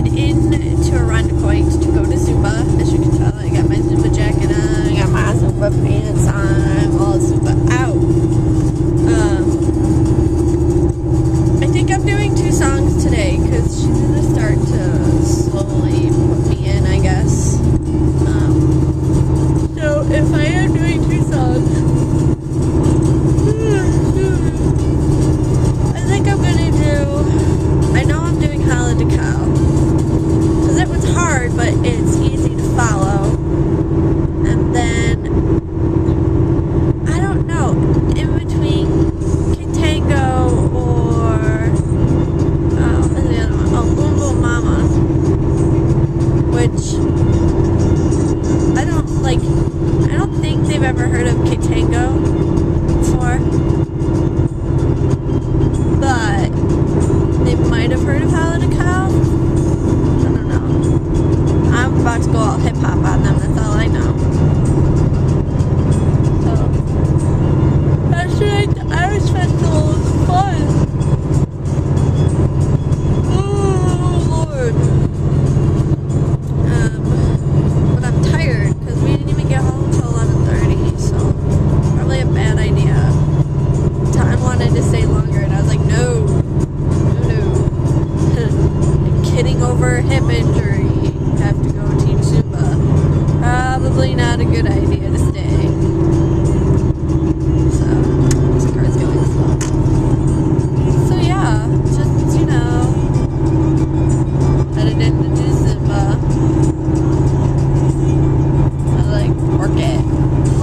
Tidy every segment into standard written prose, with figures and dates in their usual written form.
headed into Irondequoit to go to Zumba. As you can tell, I got my Zumba jacket on, I got my Zumba pants on, I'm all Zumba out. I think I'm doing 2 songs today because she's gonna start to slowly put me in, I guess. So if I am doing 2 songs, I think I'm gonna do, I know I'm doing Hala de Cow, because it was hard, but it's easy to follow. And then, I don't know, in between Kitango or, what's the other one? Oh, Boom Boom Mama, which, I don't think they've ever heard of Kitango before, but they might have heard of Hala de Cow. I don't know. I'm about to go all hip hop on them. That's all I know. So that's right. The Irish Festival was fun. Oh Lord. But I'm tired because we didn't even get home until 11:30. So probably a bad idea. Tom wanted to stay longer, and I was like, no. Kidding over a hip injury, have to go teach Zumba. Probably not a good idea to stay. So, this car's going slow. So yeah, just, headed in to do Zumba. I work it,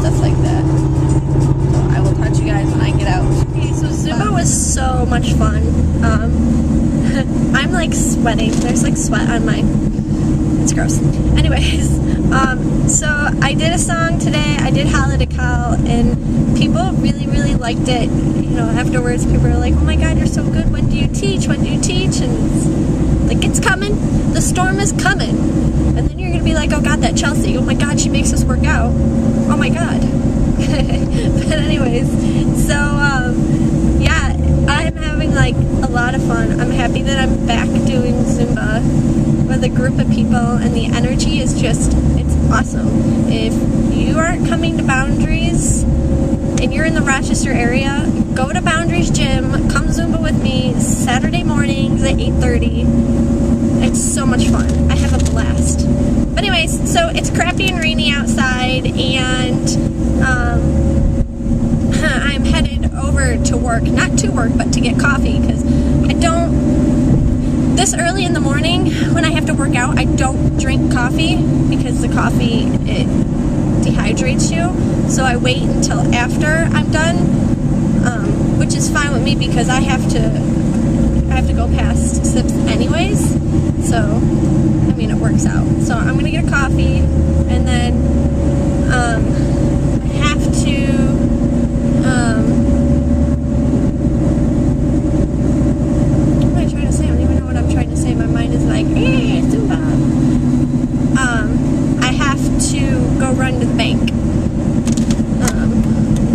stuff like that. So I will talk to you guys when I get out. Okay, so Zumba was so much fun. I'm sweating. There's sweat on my, it's gross. Anyways, so I did a song today. I did Hala de Cow, and people really, really liked it. Afterwards, people were like, oh my god, you're so good. When do you teach? When do you teach? And it's coming. The storm is coming. And then you're going to be like, oh god, that Chelsea. Oh my god, she makes us work out. Oh my god. But anyways, so, yeah, I'm having a lot of fun. I'm happy that I'm back doing Zumba with a group of people, and the energy is just, it's awesome. If you aren't coming to Boundaries and you're in the Rochester area, go to Boundaries Gym, come Zumba with me Saturday mornings at 8:30. It's so much fun. I have a blast. But anyways, so it's crappy and rainy outside, and I'm headed over to work, not to work, but to get coffee, because this early in the morning, when I have to work out, I don't drink coffee, because the coffee, it dehydrates you, so I wait until after I'm done, which is fine with me, because I have to go past sips anyways, so, it works out. So I'm going to get a coffee, and then, I have to, my mind is Zumba. I have to go run to the bank.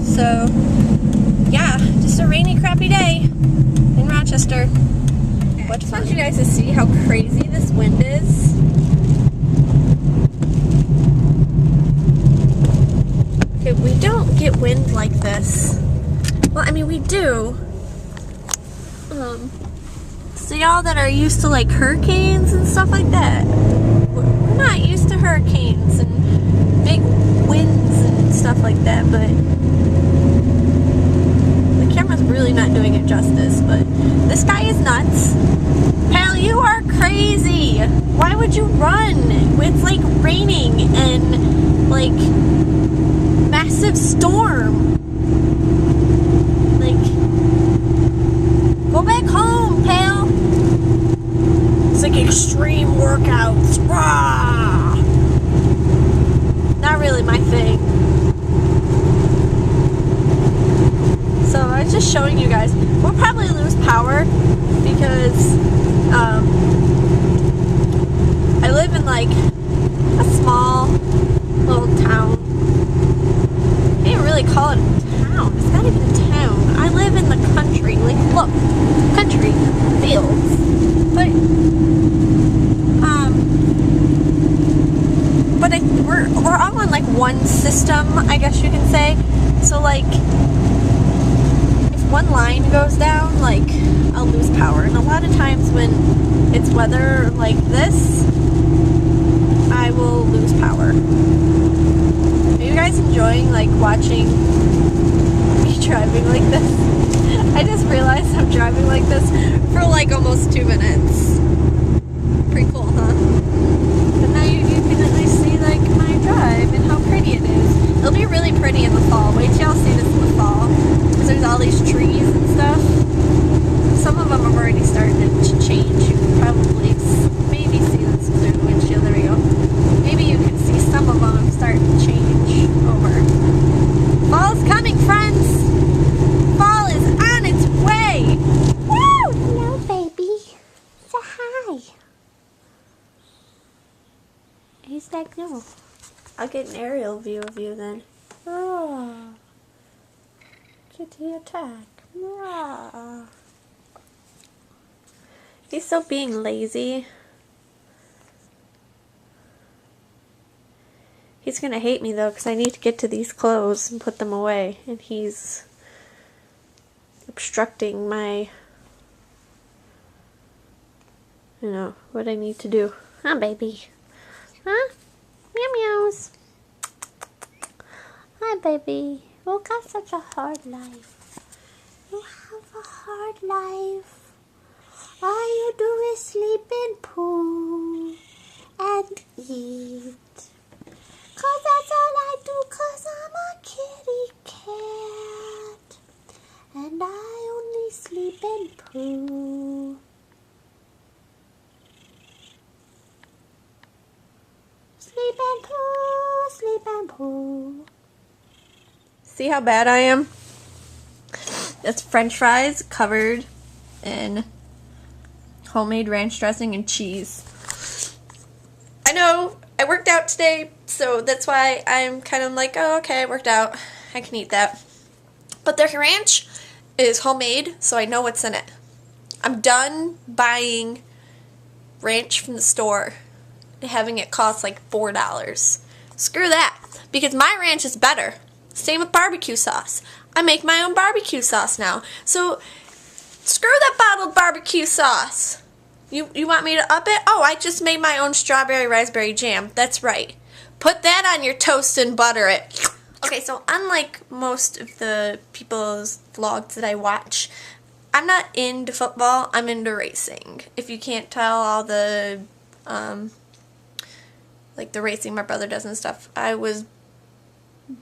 So, yeah, just a rainy, crappy day in Rochester. I just want you guys to see how crazy this wind is. Okay, we don't get wind like this. Well, we do. So y'all that are used to hurricanes and stuff like that, we're not used to hurricanes and big winds and stuff like that, but the camera's really not doing it justice. But this guy is nuts. Pal, you are crazy. Why would you run? It's raining and massive storm. Go back home, pal. It's extreme workouts. Rah! Not really my thing. So I was just showing you guys. We'll probably lose power because I live in a small little town. I can't really call it a town. It's not even a town. I live in the country. Look, country, fields. But system, I guess you can say. So like, if one line goes down, like, I'll lose power. And a lot of times when it's weather like this, I will lose power. Are you guys enjoying, like, watching me driving like this? I just realized I'm driving like this for like almost 2 minutes. Pretty cool, huh? But now you can at least see, like, my drive and how pretty it is. It'll be really pretty in the fall. Wait till y'all see this in the fall. Because there's all these trees and stuff. Some of them have already started to change. You can probably maybe see this through the windshield. There we go. Maybe you can see some of them starting to change over. Fall's coming, friends! Fall is on its way! Woo! Hello, baby. Say hi. He's like, no. I'll get an aerial view of you then. Oh. Kitty attack. Ah. He's still being lazy. He's gonna hate me though, because I need to get to these clothes and put them away. And he's obstructing my, what I need to do. Huh, baby? Huh? Meow meows. Hi, baby. You got such a hard life. You have a hard life. All you do is sleep and poo and eat. 'Cause that's all I do, 'cause I'm a kitty cat. And I only sleep and poo. Sleep and poo, sleep and poo. See how bad I am? That's French fries covered in homemade ranch dressing and cheese. I know, I worked out today, so that's why I'm kind of like, oh, okay, I worked out. I can eat that. But their ranch is homemade, so I know what's in it. I'm done buying ranch from the store and having it cost like $4. Screw that, because my ranch is better. Same with barbecue sauce. I make my own barbecue sauce now. So, screw that bottled barbecue sauce. You want me to up it? Oh, I just made my own strawberry raspberry jam. That's right. Put that on your toast and butter it. Okay, so unlike most of the people's vlogs that I watch, I'm not into football, I'm into racing. If you can't tell all the, like the racing my brother does and stuff. I was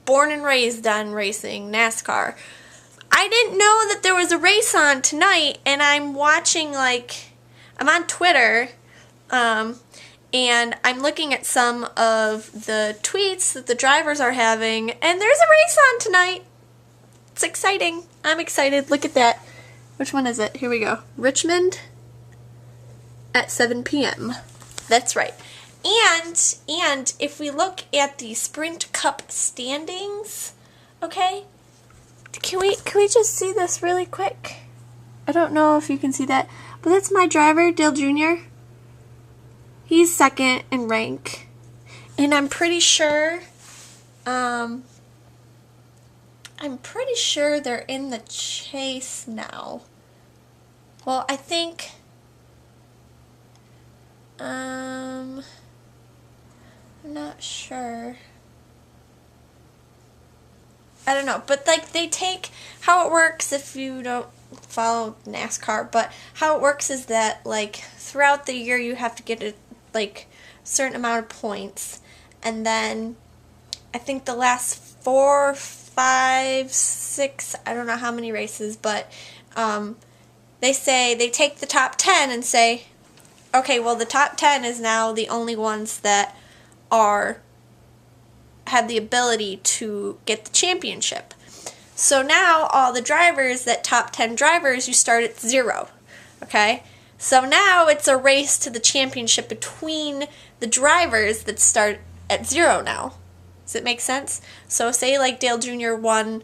born and raised on racing, NASCAR. I didn't know that there was a race on tonight, and I'm watching, like, I'm on Twitter, and I'm looking at some of the tweets that the drivers are having, and there's a race on tonight. It's exciting. I'm excited. Look at that. Which one is it? Here we go. Richmond at 7 p.m. That's right. And if we look at the Sprint Cup standings, okay, can we just see this really quick? I don't know if you can see that, but that's my driver, Dale Jr. He's second in rank, and I'm pretty sure they're in the chase now. Well, I think, I'm not sure. I don't know, but like they take, how it works if you don't follow NASCAR, but how it works is that like throughout the year you have to get a like certain amount of points, and then I think the last 4, 5, 6, I don't know how many races, but they say they take the top 10 and say, okay, well the top 10 is now the only ones that have the ability to get the championship. So now all the drivers, that top 10 drivers, you start at 0. Okay? So now it's a race to the championship between the drivers that start at 0 now. Does it make sense? So say like Dale Jr. won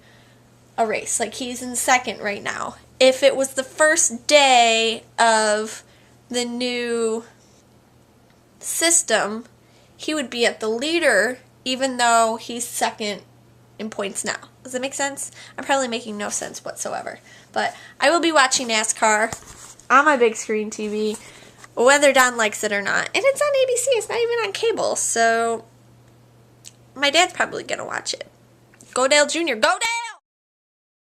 a race, like he's in second right now. If it was the first day of the new system, he would be at the leader even though he's second in points now. Does that make sense? I'm probably making no sense whatsoever. But I will be watching NASCAR on my big screen TV, whether Don likes it or not. And it's on ABC. It's not even on cable. So my dad's probably going to watch it. Go Dale Jr. Go Dale!